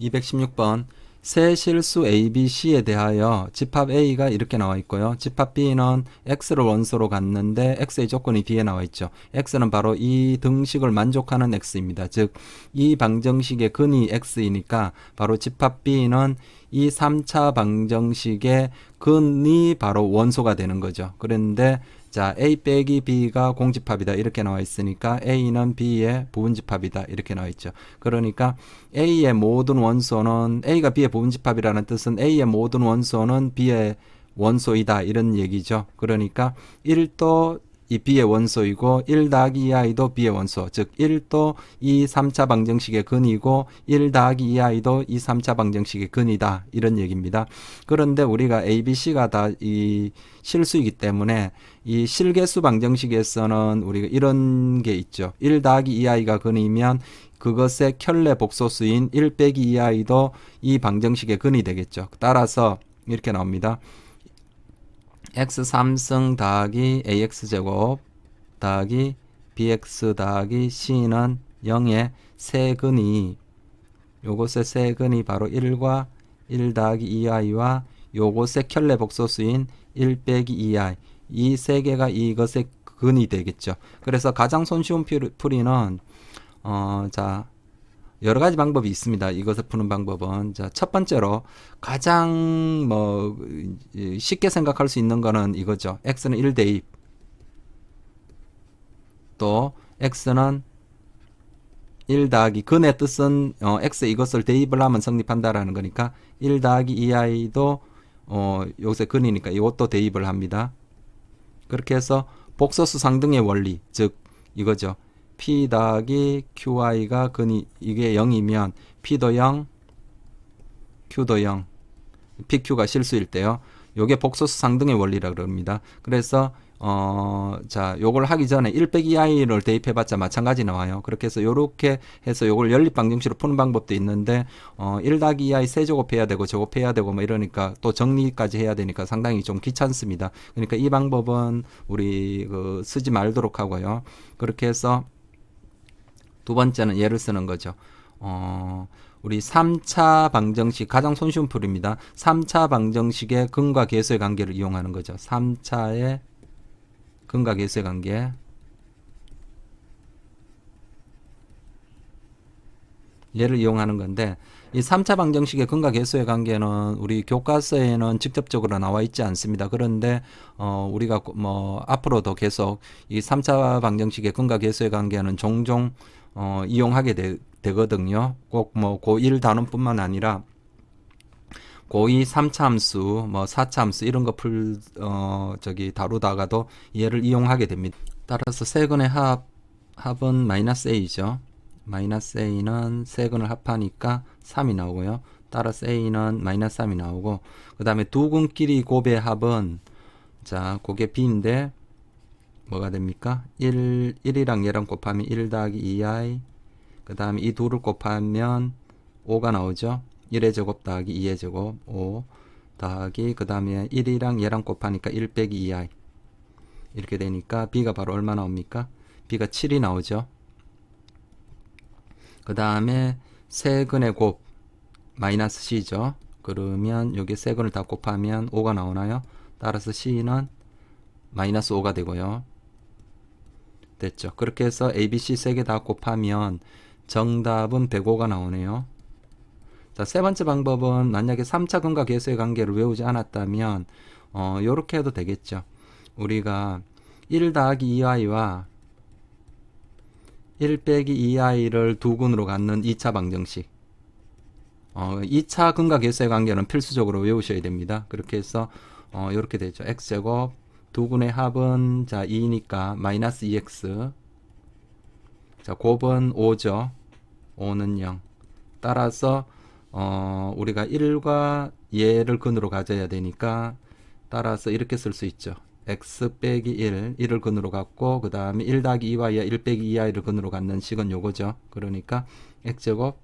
216번 세 실수 A, B, C에 대하여 집합 A가 이렇게 나와 있고요. 집합 B는 X를 원소로 갖는데 X의 조건이 B에 나와 있죠. X는 바로 이 등식을 만족하는 X입니다. 즉, 이 방정식의 근이 X이니까 바로 집합 B는 이 3차 방정식의 근이 바로 원소가 되는 거죠. 그런데 자, A 빼기 B가 공집합이다 이렇게 나와 있으니까 A는 B의 부분집합이다 이렇게 나와 있죠. 그러니까 A의 모든 원소는 A가 B의 부분집합이라는 뜻은 A의 모든 원소는 B의 원소이다 이런 얘기죠. 그러니까 1도 이 B의 원소이고 1 더하기 2i도 B의 원소, 즉 1도 이 3차 방정식의 근이고 1 더하기 2i도 이 3차 방정식의 근이다 이런 얘기입니다. 그런데 우리가 A, B, C가 다 이 실수이기 때문에 이 실계수 방정식에서는 우리가 이런 게 있죠. 1 더하기 2i가 근이면 그것의 켤레 복소수인 1 빼기 2i도 이 방정식의 근이 되겠죠. 따라서 이렇게 나옵니다. x 3승 더하기 ax제곱 더하기 bx 더하기 c는 0의 세근이 요것의 세근이 바로 1과 1 더하기 2i와 요것의 켤레 복소수인 1 빼기 2i 이 세 개가 이것의 근이 되겠죠. 그래서 가장 손쉬운 풀이는 자 여러 가지 방법이 있습니다. 이것을 푸는 방법은 자, 첫 번째로 가장 쉽게 생각할 수 있는 거는 이거죠. x는 1 대입 또 x는 1 더하기 근의 뜻은 x 이것을 대입을 하면 성립한다라는 거니까 1 더하기 2i도 요새 근이니까 이것도 대입을 합니다. 그렇게 해서 복소수 상등의 원리 즉 이거죠. P 더하기 QI가 근이 이게 0이면 P도 0, Q도 0. PQ가 실수일 때요. 요게 복소수 상등의 원리라 그럽니다. 그래서 자, 요걸 하기 전에 1 빼기 2i를 대입해 봤자 마찬가지 나와요. 그렇게 해서 요렇게 해서 요걸 연립 방정식으로 푸는 방법도 있는데 1 더하기 2i 세제곱해야 되고 제곱해야 되고 뭐 이러니까 또 정리까지 해야 되니까 상당히 좀 귀찮습니다. 그러니까 이 방법은 우리 쓰지 말도록 하고요. 그렇게 해서 두 번째는 예를 쓰는 거죠. 우리 3차 방정식 가장 손쉬운 풀입니다. 3차 방정식의 근과 계수의 관계를 이용하는 거죠. 3차의 근과 계수의 관계. 얘를 이용하는 건데 이 3차 방정식의 근과 계수의 관계는 우리 교과서에는 직접적으로 나와 있지 않습니다. 그런데 우리가 앞으로도 계속 이 3차 방정식의 근과 계수의 관계는 종종 이용하게 되거든요. 꼭 고1 단원뿐만 아니라 고2 3차 함수, 4차 함수 이런 거 다루다가도 얘를 이용하게 됩니다. 따라서 세근의 합은 마이너스 a죠. 마이너스 a는 세근을 합하니까 3이 나오고요. 따라서 a는 마이너스 3이 나오고 그 다음에 두 근끼리 곱의 합은 자 그게 b인데 뭐가 됩니까? 1이랑 얘랑 곱하면 1 더하기 2i 그 다음에 이 둘을 곱하면 5가 나오죠. 1의 제곱 더하기 2의 제곱 5 더하기 그 다음에 1이랑 얘랑 곱하니까 1 빼기 2i 이렇게 되니까 b가 바로 얼마 나옵니까? b가 7이 나오죠. 그 다음에 세근의 곱 마이너스 c죠. 그러면 여기 세근을 다 곱하면 5가 나오나요? 따라서 c는 마이너스 5가 되고요. 됐죠. 그렇게 해서 A, B, C 세 개 다 곱하면 정답은 105가 나오네요. 자, 세 번째 방법은 만약에 3차 근과 계수의 관계를 외우지 않았다면 요렇게 해도 되겠죠. 우리가 1 더하기 2i와 1 빼기 2i를 두 근으로 갖는 2차 방정식 2차 근과 계수의 관계는 필수적으로 외우셔야 됩니다. 그렇게 해서 요렇게 되죠. x제곱 두 근의 합은 자 2니까 마이너스 2x 자 곱은 5죠. 5는 0 따라서 우리가 1과 얘를 근으로 가져야 되니까 따라서 이렇게 쓸 수 있죠. x 빼기 1, 1을 근으로 갖고 그 다음에 1 더하기 2y, 1 빼기 2i를 근으로 갖는 식은 요거죠. 그러니까 x제곱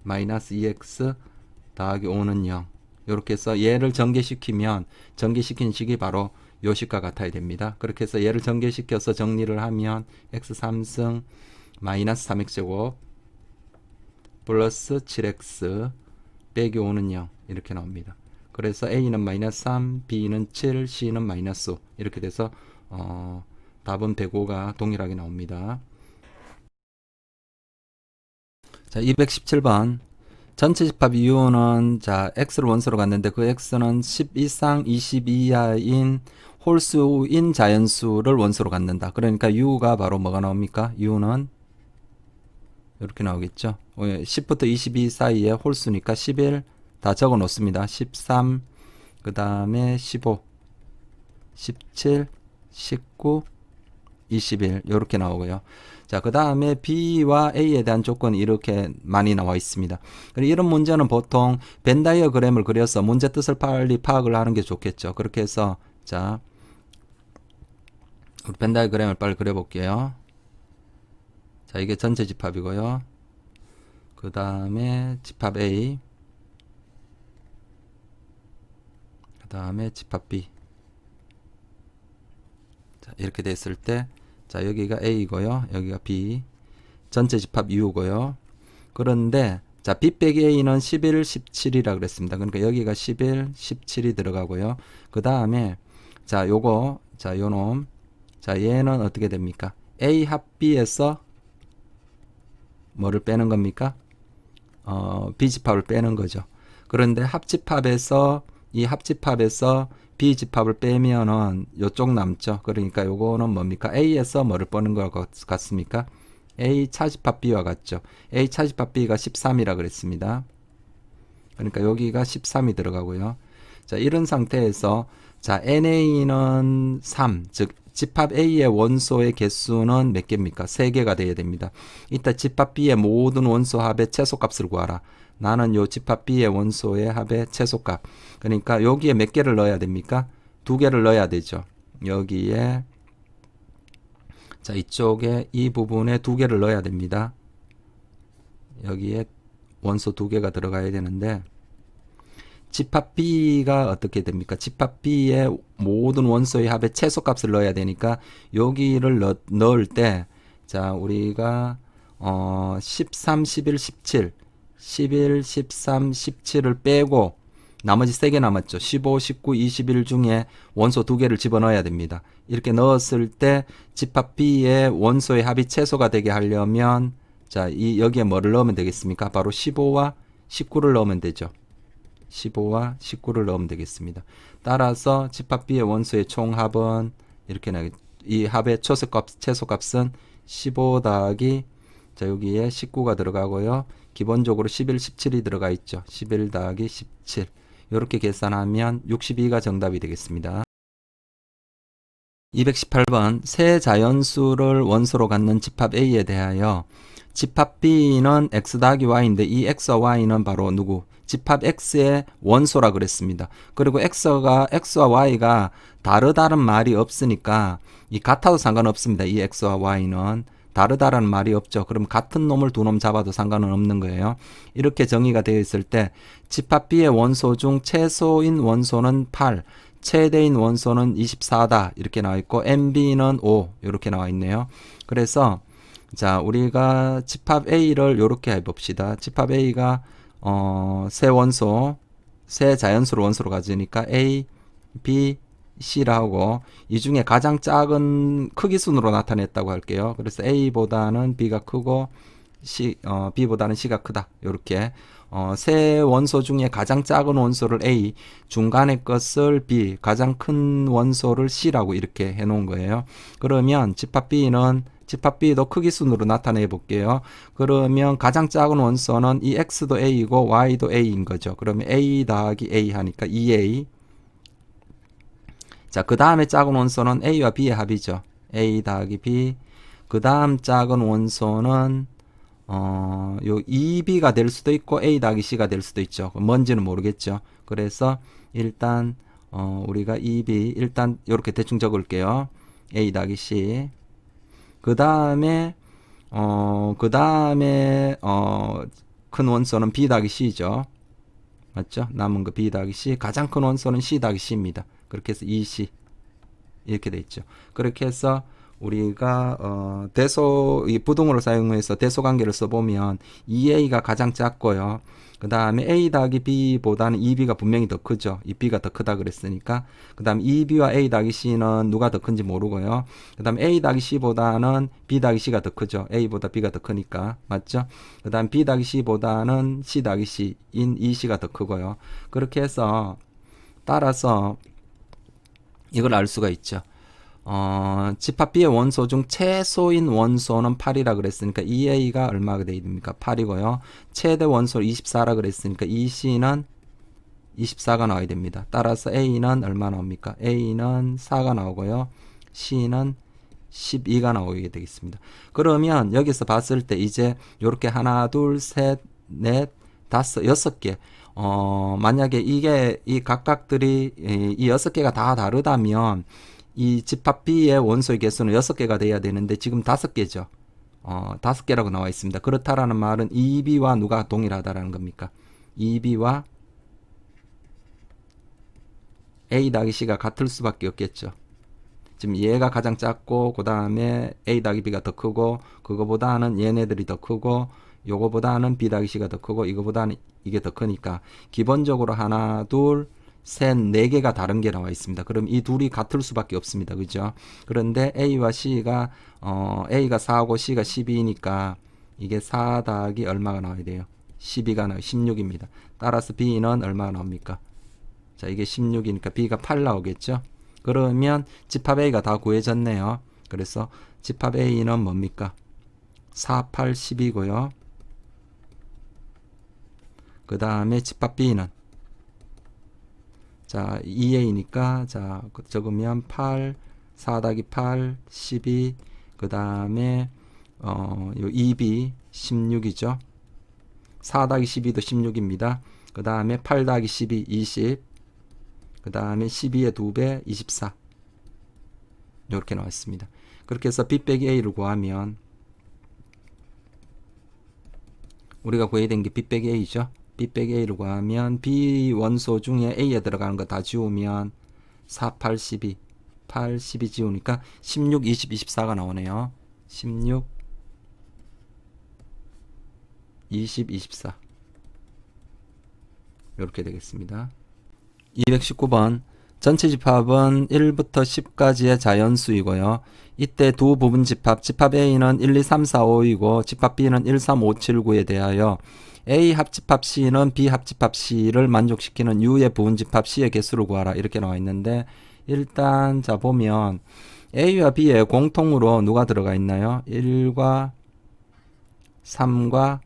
마이너스 2x 더하기 5는 0 이렇게 해서 얘를 전개시키면 전개시킨 식이 바로 요 식과 같아야 됩니다. 그렇게 해서 얘를 전개시켜서 정리를 하면 x 3승 마이너스 3x제곱 플러스 7x 빼기 5는 0 이렇게 나옵니다. 그래서 A는 마이너스 3, B는 7, C는 마이너스 5 이렇게 돼서 답은 105가 동일하게 나옵니다. 자, 217번 전체 집합 이유는 자 x를 원소로 갔는데 그 x는 10 이상 20 이하인 홀수인 자연수를 원소로 갖는다. 그러니까 u가 바로 뭐가 나옵니까? u는 이렇게 나오겠죠. 10부터 22 사이에 홀수니까 11 다 적어 놓습니다. 13, 그 다음에 15, 17, 19, 21 이렇게 나오고요. 자, 그 다음에 B와 A에 대한 조건이 이렇게 많이 나와 있습니다. 이런 문제는 보통 벤 다이어그램을 그려서 문제 뜻을 빨리 파악을 하는 게 좋겠죠. 그렇게 해서 자, 우리 벤 다이어그램을 빨리 그려볼게요. 자, 이게 전체 집합이고요. 그 다음에 집합 A, 그 다음에 집합 B. 자, 이렇게 됐을 때 자, 여기가 A고요. 여기가 B. 전체 집합 U고요. 그런데 자, B 빼기 A는 11, 17이라 그랬습니다. 그러니까 여기가 11, 17이 들어가고요. 그 다음에 자, 요거 자, 요놈 자, 얘는 어떻게 됩니까? A 합 B에서 뭐를 빼는 겁니까? B 집합을 빼는 거죠. 그런데 합집합에서 이 합집합에서 B 집합을 빼면은 요쪽 남죠. 그러니까 요거는 뭡니까? A에서 뭐를 빼는 것 같습니까? A 차집합 B와 같죠. A 차집합 B가 13이라 그랬습니다. 그러니까 여기가 13이 들어가고요. 자, 이런 상태에서 자, NA는 3, 즉 집합 A의 원소의 개수는 몇 개입니까? 3개가 돼야 됩니다. 이따 집합 B의 모든 원소 합의 최소값을 구하라. 나는 요 집합 B의 원소의 합의 최소값. 그러니까 여기에 몇 개를 넣어야 됩니까? 2개를 넣어야 되죠. 여기에 자, 이쪽에 이 부분에 2개를 넣어야 됩니다. 여기에 원소 2개가 들어가야 되는데 집합 B가 어떻게 됩니까? 집합 B의 모든 원소의 합의 최소값을 넣어야 되니까 여기를 넣을 때 자, 우리가 13, 11, 17 11, 13, 17을 빼고 나머지 3개 남았죠. 15, 19, 21 중에 원소 2개를 집어넣어야 됩니다. 이렇게 넣었을 때 집합 B의 원소의 합이 최소가 되게 하려면 자, 여기에 뭐를 넣으면 되겠습니까? 바로 15와 19를 넣으면 되죠. 15와 19를 넣으면 되겠습니다. 따라서 집합 B의 원소의 총합은 이렇게 나겠죠. 이 합의 최소값은 15 더하기 자, 여기에 19가 들어가고요. 기본적으로 11, 17이 들어가 있죠. 11 더하기 17 이렇게 계산하면 62가 정답이 되겠습니다. 218번 세 자연수를 원소로 갖는 집합 A에 대하여 집합 B는 x 더하기 y인데 이 x와 y는 바로 누구? 집합 X의 원소라 그랬습니다. 그리고 X와 Y가 다르다는 말이 없으니까 이 같아도 상관없습니다. 이 X와 Y는 다르다라는 말이 없죠. 그럼 같은 놈을 두 놈 잡아도 상관은 없는 거예요. 이렇게 정의가 되어 있을 때 집합 B의 원소 중 최소인 원소는 8, 최대인 원소는 24다 이렇게 나와 있고 MB는 5 이렇게 나와 있네요. 그래서 자, 우리가 집합 A를 이렇게 해봅시다. 집합 A가 세 자연수를 원소로 가지니까 A, B, C라고 이 중에 가장 작은 크기 순으로 나타냈다고 할게요. 그래서 A보다는 B가 크고 B보다는 C가 크다. 이렇게 세 원소 중에 가장 작은 원소를 A, 중간의 것을 B, 가장 큰 원소를 C라고 이렇게 해놓은 거예요. 그러면 집합 B도 크기 순으로 나타내 볼게요. 그러면 가장 작은 원소는 이 X도 A이고 Y도 A인 거죠. 그러면 A 더하기 A 하니까 2A. 자, 그 다음에 작은 원소는 A와 B의 합이죠. A 더하기 B. 그 다음 작은 원소는 요 2B가 될 수도 있고 A 더하기 C가 될 수도 있죠. 뭔지는 모르겠죠. 그래서 일단 우리가 2B 일단 이렇게 대충 적을게요. A 더하기 C. 그 다음에 큰 원소는 B 더하기 C죠. 맞죠? 남은 거 B 더하기 C. 가장 큰 원소는 C 더하기 C입니다. 그렇게 해서 2C 이렇게 돼 있죠. 그렇게 해서 우리가 이 부등호를 사용해서 대소 관계를 써보면 2A가 가장 작고요. 그 다음에 A 더하기 B보다는 2B가 분명히 더 크죠. 이 B가 더 크다 그랬으니까. 그 다음에 2B와 A 더하기 C는 누가 더 큰지 모르고요. 그 다음에 A 더하기 C보다는 B 더하기 C가 더 크죠. A보다 B가 더 크니까. 맞죠? 그 다음 B 더하기 C보다는 C 더하기 C인 이 C가 더 크고요. 그렇게 해서 따라서 이걸 알 수가 있죠. 집합 B의 원소 중 최소인 원소는 8이라 그랬으니까 2A가 얼마가 되야 됩니까? 8이고요. 최대 원소 24라 그랬으니까 2C는 24가 나와야 됩니다. 따라서 A는 얼마 나옵니까? A는 4가 나오고요. C는 12가 나오게 되겠습니다. 그러면 여기서 봤을 때 이제 이렇게 하나, 둘, 셋, 넷, 다섯, 6개. 만약에 이게 이 각각들이 이 6개가 다 다르다면 이 집합 B의 원소의 개수는 6개가 돼야 되는데 지금 5개죠. 5개라고 나와 있습니다. 그렇다라는 말은 2B와 누가 동일하다라는 겁니까? 2B와 A 더하기 C가 같을 수밖에 없겠죠. 지금 얘가 가장 작고 그 다음에 A 더하기 B가 더 크고 그거보다는 얘네들이 더 크고 요거보다는 B 더하기 C가 더 크고 이거보다는 이게 더 크니까 기본적으로 하나, 둘, 셋, 네 개가 다른 게 나와 있습니다. 그럼 이 둘이 같을 수밖에 없습니다. 그죠? 그런데 A와 C가 A가 4고 C가 12니까 이게 4 더하기 얼마가 나와야 돼요? 12가 나와요. 16입니다. 따라서 B는 얼마가 나옵니까? 자, 이게 16이니까 B가 8 나오겠죠? 그러면 집합 A가 다 구해졌네요. 그래서 집합 A는 뭡니까? 4, 8, 10이고요. 그 다음에 집합 B는 자 2A니까 자 적으면 8, 4 더하기 8, 12, 그 다음에 요 2B 16이죠. 4 더하기 12도 16입니다. 그 다음에 8 더하기 12, 20. 그 다음에 12의 2배, 24. 이렇게 나왔습니다. 그렇게 해서 B 빼기 A를 구하면 우리가 구해야 된 게 B 빼기 A죠. B 빼기 A를 구하면 B 원소 중에 A에 들어가는 거 다 지우면 4, 8, 12. 8, 12 지우니까 16, 20, 24가 나오네요. 16, 20, 24. 이렇게 되겠습니다. 219번 전체 집합은 1부터 10까지의 자연수이고요. 이때 두 부분 집합 A는 1, 2, 3, 4, 5이고 집합 B는 1, 3, 5, 7, 9에 대하여 A 합집합 C는 B 합집합 C를 만족시키는 U의 부분 집합 C의 개수를 구하라 이렇게 나와 있는데 일단 자 보면 A와 B에 공통으로 누가 들어가 있나요? 1과 3과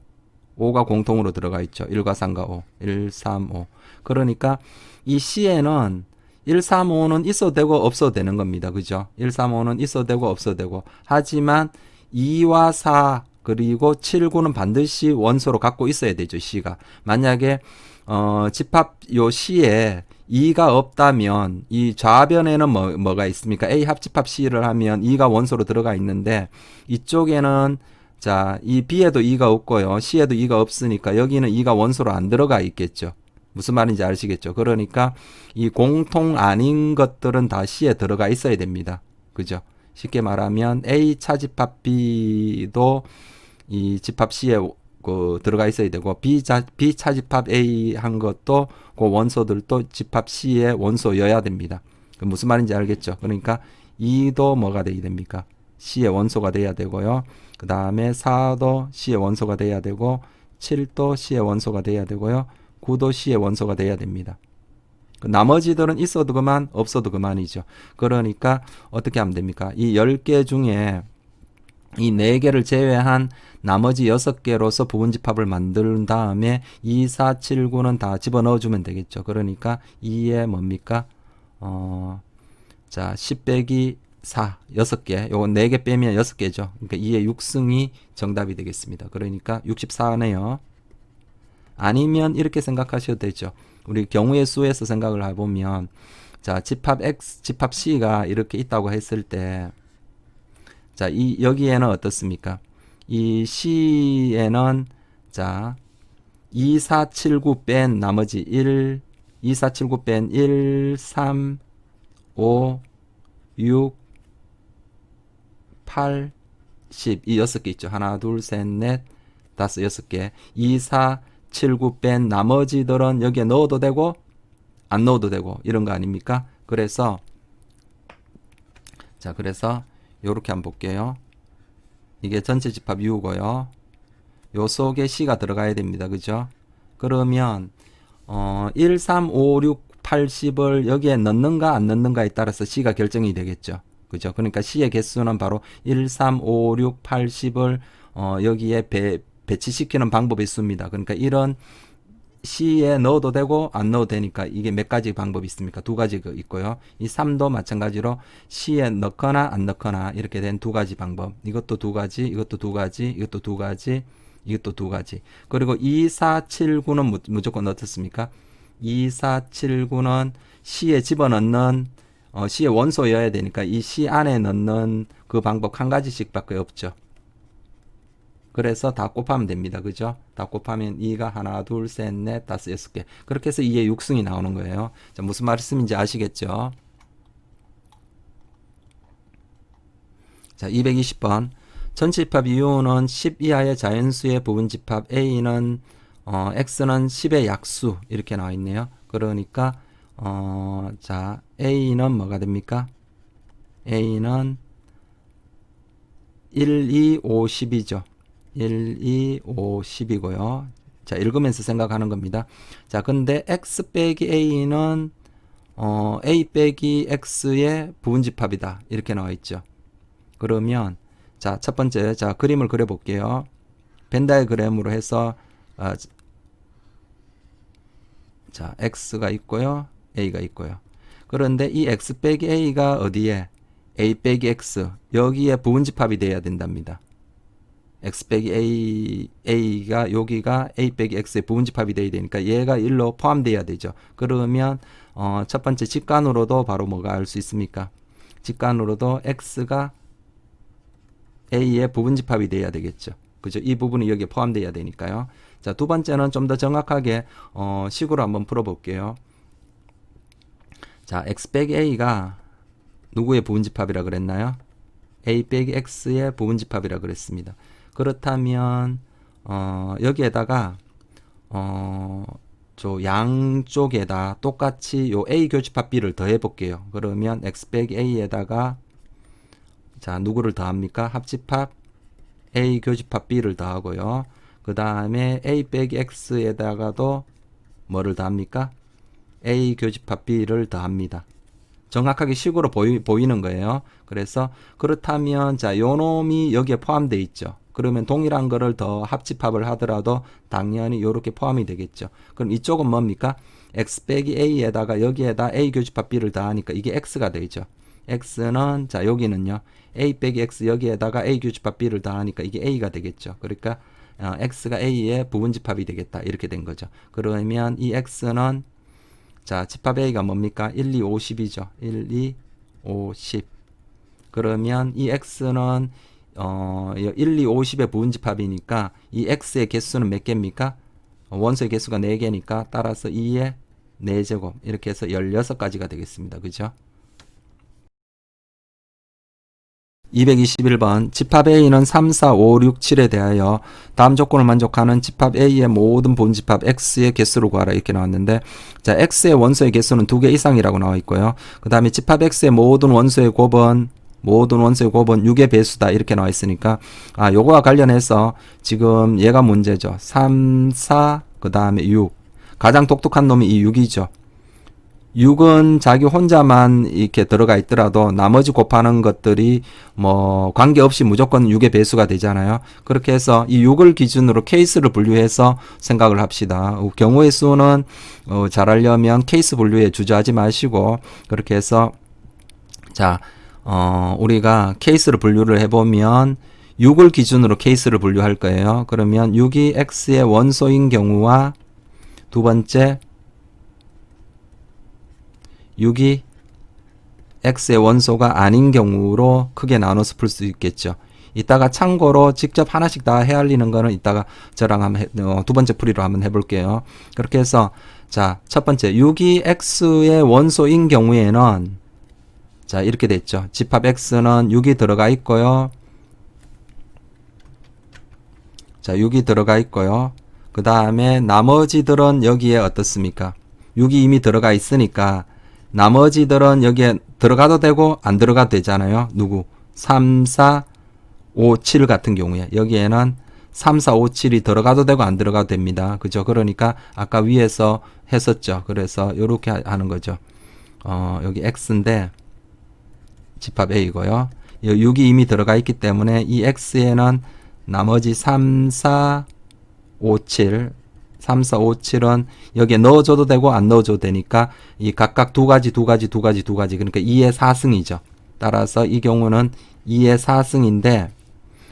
5가 공통으로 들어가 있죠. 1과 3과 5. 1, 3, 5. 그러니까 이 C에는 1, 3, 5는 있어도 되고 없어도 되는 겁니다. 그죠? 1, 3, 5는 있어도 되고 없어도 되고. 하지만 2와 4 그리고 7, 9는 반드시 원소로 갖고 있어야 되죠. C가. 만약에 집합 요 C에 2가 없다면 이 좌변에는 뭐가 있습니까? A 합집합 C를 하면 2가 원소로 들어가 있는데 이쪽에는 자, 이 B에도 2가 없고요. C에도 2가 없으니까 여기는 2가 원소로 안 들어가 있겠죠. 무슨 말인지 아시겠죠? 그러니까 이 공통 아닌 것들은 다 C에 들어가 있어야 됩니다. 그죠? 쉽게 말하면 A 차집합 B도 이 집합 C에 들어가 있어야 되고 B 차집합 A 한 것도 그 원소들도 집합 C의 원소여야 됩니다. 무슨 말인지 알겠죠? 그러니까 2도 뭐가 돼야 됩니까? C의 원소가 돼야 되고요. 그 다음에 4도 C의 원소가 돼야 되고 7도 C의 원소가 돼야 되고요. 9도 C의 원소가 돼야 됩니다. 나머지들은 있어도 그만 없어도 그만이죠. 그러니까 어떻게 하면 됩니까? 이 10개 중에 이 4개를 제외한 나머지 6개로서 부분집합을 만든 다음에 2, 4, 7, 9는 다 집어넣어주면 되겠죠. 그러니까 2에 뭡니까? 자, 10 빼기 4, 6개. 요거 4개 빼면 6개죠. 그러니까 2의 6승이 정답이 되겠습니다. 그러니까 64네요. 아니면 이렇게 생각하셔도 되죠. 우리 경우의 수에서 생각을 해보면 자, 집합 X, 집합 C가 이렇게 있다고 했을 때 자, 여기에는 어떻습니까? 이 C에는 자, 2, 4, 7, 9 뺀 나머지 1, 2, 4, 7, 9 뺀 1, 3, 5, 6, 8, 10. 이 6개 있죠. 하나, 둘, 셋, 넷, 다섯, 6개. 2, 4, 7, 9 뺀 나머지들은 여기에 넣어도 되고 안 넣어도 되고 이런 거 아닙니까? 그래서 요렇게 한번 볼게요. 이게 전체 집합 U고요. 요 속에 C가 들어가야 됩니다. 그죠? 그러면 1, 3, 5, 6, 80을 여기에 넣는가 안 넣는가에 따라서 C가 결정이 되겠죠. 그죠? 그러니까 C의 개수는 바로 1, 3, 5, 6, 80을 여기에 배치시키는 방법의 수입니다. 그러니까 이런 C에 넣어도 되고 안 넣어도 되니까 이게 몇 가지 방법이 있습니까? 두 가지가 있고요. 이 3도 마찬가지로 C에 넣거나 안 넣거나 이렇게 된 두 가지 방법. 이것도 두 가지, 이것도 두 가지, 이것도 두 가지, 이것도 두 가지. 그리고 2, 4, 7, 9는 무조건 어떻습니까? 2, 4, 7, 9는 C에 집어넣는 C의 원소여야 되니까 이 C 안에 넣는 그 방법 한 가지씩 밖에 없죠. 그래서 다 곱하면 됩니다. 그죠? 다 곱하면 2가 하나, 둘, 셋, 넷, 다섯, 여섯 개. 그렇게 해서 2의 6승이 나오는 거예요. 자, 무슨 말씀인지 아시겠죠? 자, 220번. 전체 집합 U는 10 이하의 자연수의 부분 집합 A는 X는 10의 약수 이렇게 나와 있네요. 그러니까 자, A는 뭐가 됩니까? A는 1, 2, 5, 10이죠. 1, 2, 5, 10이고요. 자, 읽으면서 생각하는 겁니다. 자, 근데 X 빼기 A는 A 빼기 X의 부분집합이다. 이렇게 나와 있죠. 그러면 자, 첫 번째 자, 그림을 그려 볼게요. 벤 다이어그램으로 해서 자, X가 있고요. A가 있고요. 그런데 이 X 빼기 A가 어디에? A 빼기 X. 여기에 부분집합이 돼야 된답니다. X 빼기 A가 여기가 A 빼기 X의 부분집합이 돼야 되니까 얘가 1로 포함돼야 되죠. 그러면 첫 번째 직관으로도 바로 뭐가 알 수 있습니까? 직관으로도 X가 A의 부분집합이 돼야 되겠죠. 그죠? 이 부분이 여기에 포함돼야 되니까요. 자, 두 번째는 좀 더 정확하게 식으로 한번 풀어볼게요. 자, X 빼기 A가 누구의 부분집합이라 그랬나요? A 빼기 X의 부분집합이라 그랬습니다. 그렇다면 여기에다가 저 양쪽에다 똑같이 요 A 교집합 B를 더해 볼게요. 그러면 X 빼기 A에다가 자, 누구를 더합니까? 합집합 A 교집합 B를 더하고요. 그 다음에 A 빼기 X에다가도 뭐를 더합니까? A 교집합 B를 더합니다. 정확하게 식으로 보이는 거예요. 그래서 그렇다면 자, 요 놈이 여기에 포함되어 있죠. 그러면 동일한 거를 더 합집합을 하더라도 당연히 이렇게 포함이 되겠죠. 그럼 이쪽은 뭡니까? X 빼기 A에다가 여기에다 A 교집합 B를 더하니까 이게 X가 되죠. X는 자, 여기는요. A 빼기 X 여기에다가 A 교집합 B를 더하니까 이게 A가 되겠죠. 그러니까 X가 A의 부분집합이 되겠다. 이렇게 된 거죠. 그러면 이 X는 자, 집합 A가 뭡니까? 1, 2, 5, 10이죠. 1, 2, 5, 10. 그러면 이 X는 1, 2, 5, 10의 부분집합이니까 이 X의 개수는 몇 개입니까? 원소의 개수가 4개니까 따라서 2의 4제곱 이렇게 해서 16가지가 되겠습니다. 그죠? 221번 집합 A는 3, 4, 5, 6, 7에 대하여 다음 조건을 만족하는 집합 A의 모든 본집합 X의 개수를 구하라 이렇게 나왔는데 자, X의 원소의 개수는 2개 이상이라고 나와 있고요. 그 다음에 집합 X의 모든 원소의 곱은 6의 배수다 이렇게 나와 있으니까 요거와 관련해서 지금 얘가 문제죠. 3, 4, 그 다음에 6. 가장 독특한 놈이 이 6이죠. 6은 자기 혼자만 이렇게 들어가 있더라도 나머지 곱하는 것들이 뭐 관계없이 무조건 6의 배수가 되잖아요. 그렇게 해서 이 6을 기준으로 케이스를 분류해서 생각을 합시다. 경우의 수는 잘 하려면 케이스 분류에 주저하지 마시고 그렇게 해서 자, 우리가 케이스를 분류를 해보면 6을 기준으로 케이스를 분류할 거예요. 그러면 6이 X의 원소인 경우와 두 번째 6이 X의 원소가 아닌 경우로 크게 나눠서 풀 수 있겠죠. 이따가 참고로 직접 하나씩 다 헤아리는 거는 이따가 저랑 한번 두 번째 풀이로 한번 해볼게요. 그렇게 해서 자, 첫 번째 6이 X의 원소인 경우에는 자, 이렇게 됐죠. 집합 X는 6이 들어가 있고요. 자, 6이 들어가 있고요. 그 다음에 나머지들은 여기에 어떻습니까? 6이 이미 들어가 있으니까 나머지들은 여기에 들어가도 되고 안 들어가도 되잖아요. 누구? 3, 4, 5, 7 같은 경우에 여기에는 3, 4, 5, 7이 들어가도 되고 안 들어가도 됩니다. 그죠? 그러니까 아까 위에서 했었죠. 그래서 이렇게 하는 거죠. 여기 X인데 집합 A고요. 6이 이미 들어가 있기 때문에 이 X에는 나머지 3, 4, 5, 7 3, 4, 5, 7은 여기에 넣어줘도 되고 안 넣어줘도 되니까 이 각각 두 가지 그러니까 2의 4승이죠. 따라서 이 경우는 2의 4승인데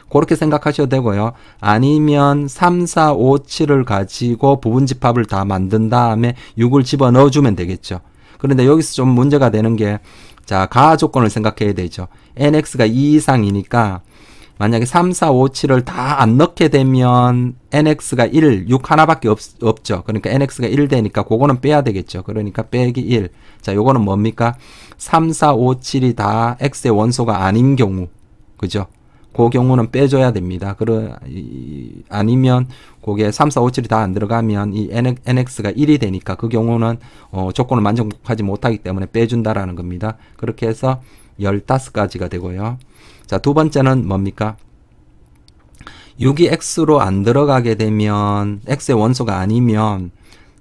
그렇게 생각하셔도 되고요. 아니면 3, 4, 5, 7을 가지고 부분 집합을 다 만든 다음에 6을 집어 넣어주면 되겠죠. 그런데 여기서 좀 문제가 되는 게 자, 가하 조건을 생각해야 되죠. nx가 2 이상이니까 만약에 3, 4, 5, 7을 다 안 넣게 되면 nx가 1, 6 하나밖에 없죠. 그러니까 nx가 1 되니까 그거는 빼야 되겠죠. 그러니까 빼기 1. 자, 요거는 뭡니까? 3, 4, 5, 7이 다 x의 원소가 아닌 경우. 그죠? 그 경우는 빼줘야 됩니다. 아니면 그게 3, 4, 5, 7이 다 안 들어가면 이 nx가 1이 되니까 그 경우는 조건을 만족하지 못하기 때문에 빼준다라는 겁니다. 그렇게 해서 15가지가 되고요. 자, 두 번째는 뭡니까? 6이 x로 안 들어가게 되면 x의 원소가 아니면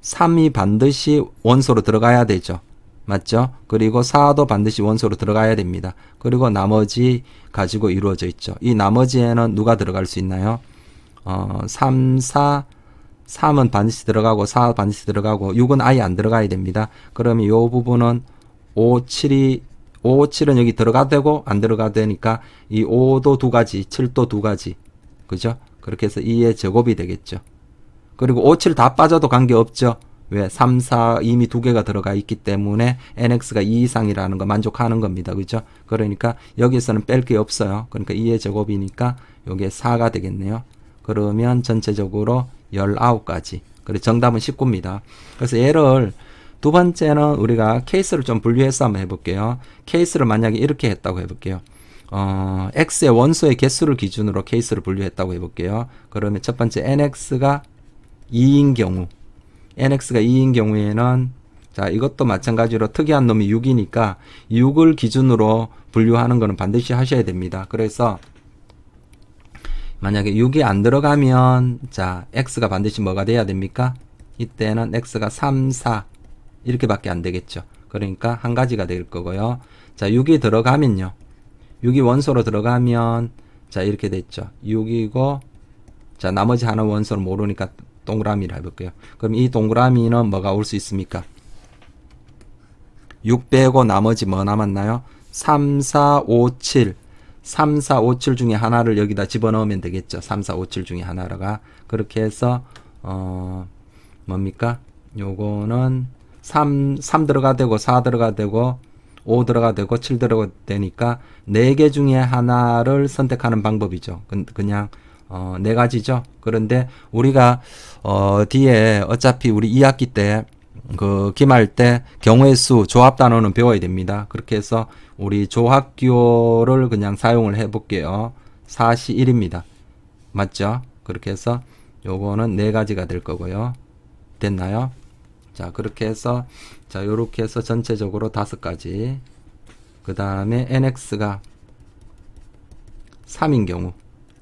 3이 반드시 원소로 들어가야 되죠. 맞죠? 그리고 4도 반드시 원소로 들어가야 됩니다. 그리고 나머지 가지고 이루어져 있죠. 이 나머지에는 누가 들어갈 수 있나요? 3, 4, 3은 반드시 들어가고 4 반드시 들어가고 6은 아예 안 들어가야 됩니다. 그러면 이 부분은 5, 7은 여기 들어가도 되고 안 들어가도 되니까 이 5도 두 가지, 7도 두 가지. 그죠? 그렇게 해서 2의 제곱이 되겠죠. 그리고 5, 7 다 빠져도 관계없죠. 왜? 3, 4 이미 두 개가 들어가 있기 때문에 nx가 2 이상이라는 거 만족하는 겁니다. 그죠? 그러니까 여기서는 뺄 게 없어요. 그러니까 2의 제곱이니까 요게 4가 되겠네요. 그러면 전체적으로 19가지. 그래서 정답은 19입니다. 그래서 얘를 두 번째는 우리가 케이스를 좀 분류해서 한번 해볼게요. 케이스를 만약에 이렇게 했다고 해볼게요. x의 원소의 개수를 기준으로 케이스를 분류했다고 해볼게요. 그러면 첫 번째 nx가 2인 경우 nx가 2인 경우에는 자, 이것도 마찬가지로 특이한 놈이 6이니까 6을 기준으로 분류하는 거는 반드시 하셔야 됩니다. 그래서 만약에 6이 안 들어가면 자, x가 반드시 뭐가 돼야 됩니까? 이때는 x가 3, 4 이렇게밖에 안 되겠죠. 그러니까 한 가지가 될 거고요. 자, 6이 들어가면요. 6이 원소로 들어가면 자, 이렇게 됐죠. 6이고 자, 나머지 하나 원소를 모르니까 동그라미를 해볼게요. 그럼 이 동그라미는 뭐가 올 수 있습니까? 6 빼고 나머지 뭐 남았나요? 3, 4, 5, 7 3, 4, 5, 7 중에 하나를 여기다 집어넣으면 되겠죠. 3, 4, 5, 7 중에 하나가 그렇게 해서 뭡니까? 요거는 3 들어가 되고 4 들어가 되고 5 들어가 되고 7 들어가 되니까 4개 중에 하나를 선택하는 방법이죠. 그냥 네 가지죠. 그런데 우리가 뒤에 어차피 우리 2학기 때 그 기말 때 경우의 수 조합 단어는 배워야 됩니다. 그렇게 해서 우리 조합기호를 그냥 사용을 해 볼게요. 4시 1입니다. 맞죠? 그렇게 해서 요거는 네 가지가 될 거고요. 됐나요? 자, 그렇게 해서 자, 요렇게 해서 전체적으로 5가지. 그 다음에 nx가 3인 경우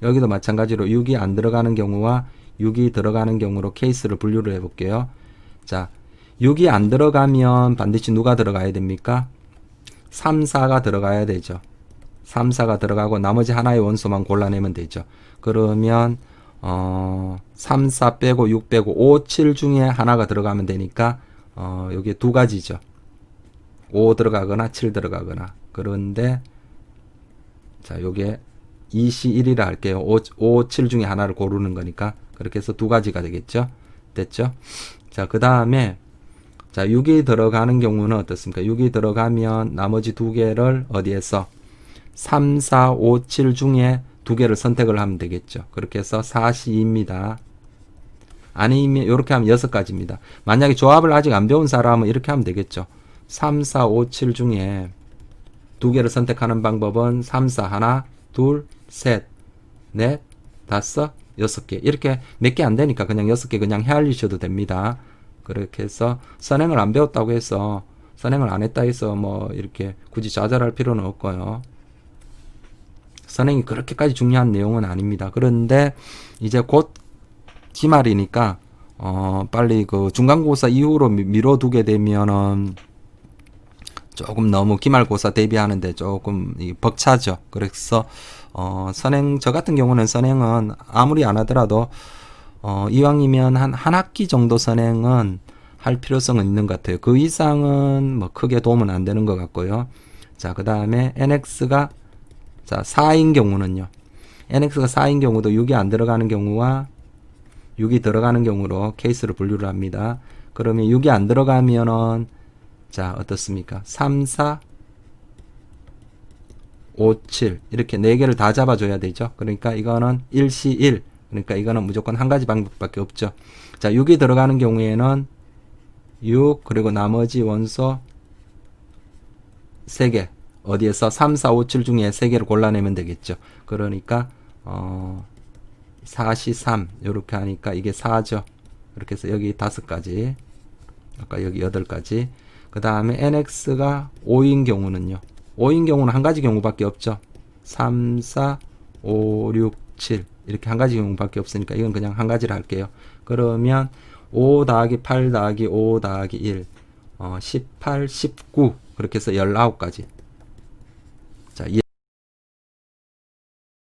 여기도 마찬가지로 6이 안 들어가는 경우와 6이 들어가는 경우로 케이스를 분류를 해 볼게요. 자, 6이 안 들어가면 반드시 누가 들어가야 됩니까? 3, 4가 들어가야 되죠. 3, 4가 들어가고 나머지 하나의 원소만 골라내면 되죠. 그러면 3, 4 빼고 6 빼고 5, 7 중에 하나가 들어가면 되니까 여기 두 가지죠. 5 들어가거나 7 들어가거나. 그런데 자, 요게 2시 1이라 할게요. 5, 7 중에 하나를 고르는 거니까. 그렇게 해서 두 가지가 되겠죠. 됐죠? 자, 그 다음에 자, 6이 들어가는 경우는 어떻습니까? 6이 들어가면 나머지 두 개를 어디에서 3, 4, 5, 7 중에 두 개를 선택을 하면 되겠죠. 그렇게 해서 4시입니다. 아니면 이렇게 하면 6가지입니다. 만약에 조합을 아직 안 배운 사람은 이렇게 하면 되겠죠. 3, 4, 5, 7 중에 두 개를 선택하는 방법은 3, 4 하나, 둘, 셋, 넷, 다섯, 6개. 이렇게 몇 개 안 되니까 그냥 6개 그냥 헤아리셔도 됩니다. 그렇게 해서 선행을 안 배웠다고 해서 선행을 안 했다 해서 뭐 이렇게 굳이 좌절할 필요는 없고요. 선행이 그렇게까지 중요한 내용은 아닙니다. 그런데 이제 곧 기말이니까 빨리 그 중간고사 이후로 미뤄두게 되면은 조금 너무 기말고사 대비하는데 조금 벅차죠. 그래서 선행 저 같은 경우는 선행은 아무리 안 하더라도 이왕이면 한 학기 정도 선행은 할 필요성은 있는 것 같아요. 그 이상은 뭐 크게 도움은 안 되는 것 같고요. 자, 그 다음에 NX가 자 4인 경우는요. NX가 4인 경우도 6이 안 들어가는 경우와 6이 들어가는 경우로 케이스를 분류를 합니다. 그러면 6이 안 들어가면은 자 어떻습니까? 3, 4, 5, 7 이렇게 4개를 다 잡아줘야 되죠. 그러니까 이거는 1시 1 그러니까 이거는 무조건 한 가지 방법밖에 없죠. 자 6이 들어가는 경우에는 6 그리고 나머지 원소 3개 어디에서 3, 4, 5, 7 중에 3개를 골라내면 되겠죠. 그러니까 4시 3 이렇게 하니까 이게 4죠. 이렇게 해서 여기 5가지 아까 여기 8가지 그 다음에 NX가 5인 경우는요. 5인 경우는 한 가지 경우밖에 없죠. 3, 4, 5, 6, 7 이렇게 한 가지 경우밖에 없으니까 이건 그냥 한 가지를 할게요. 그러면 5 더하기 8 더하기 5 더하기 1 18, 19 그렇게 해서 19가지 자